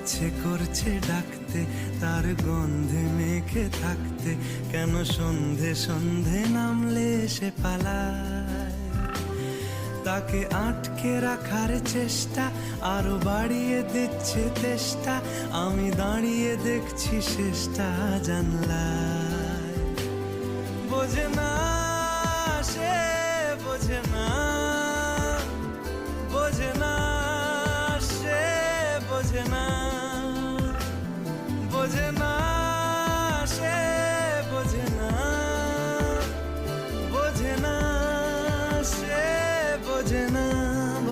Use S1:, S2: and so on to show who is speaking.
S1: ইচ্ছে করছে ডাকতে, তার গন্ধে মেখে থাকতে, কেন সন্ধে সন্ধে নামলে সে পালায়। তাকে আটকে রাখার চেষ্টা আরো বাড়িয়ে দিচ্ছে তেষ্টা, আমি দাঁড়িয়ে দেখছি শেষটা জানলায়। বোঝে না সে, বোঝে না, বোঝে না।